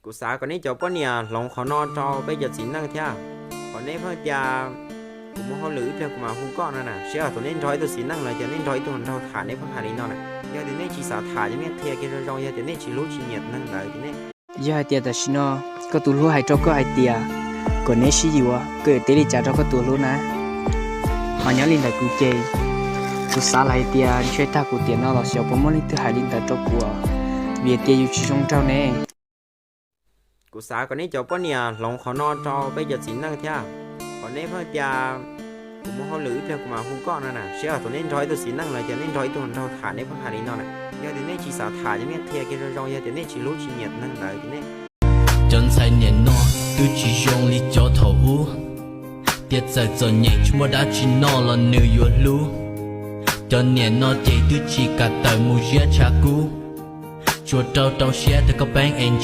กูสาก่อนนี้จบปะเนี่ยลองขอนอนจอไปจัดสินนั่งเที่ยก่อนนี้เพื่อยากูมองเขาหรือเพื่อกูมาคุ้มก้อนนั่นน่ะเชื่อตัวนี้ถอยตัวสินนั่งเลยจะเน้นถอยตัวเราถ่านในพังหานี้นอนน่ะยาตัวนี้ชีสาถ่านจะเนี่ยเทียกินรองยาตัวนี้ชีรู้ชีเหยียดนั่งเลยตัวนี้ยาเตียแต่ชิโนก็ตัวรู้ให้เจ้าก็ไอเตียก่อนนี้ชิอยู่อ่ะเกิดเตลิจ่าเจ้าก็ตัวรู้นะหอยลินแต่กูเจกูสาไลเตียช่วยตากูเตียนเราเสียวผมมันลินตัวหายลินแต่เจ้ากูเวียเตียอยู่ชิชงเจ้าเน่กูสาก่อนนี้จบปะเนี่ยลองขอนอนจอไปจัดสินนั่งเที่ยก่อนนี้เพื่อยากูมองเขาหรือเพื่อกูมาคุ้มก้อนนั่นน่ะเชื่อตัวนี้ถอยตัวสินนั่งเลยจะเน้นถอยตัวเราถ่านในพังหานี้นอนน่ะยาตัวนี้ชีสาถ่านจะเนี่ยเทียกินรองยาตัวนี้ชีรู้ชีเหยียดนั่งเลยตัวนี้真才年诺，都去用力交头乌，别再做孽，全部打起闹了牛月路。这年诺地都去个头木叶茶菇，做到到些的个本人。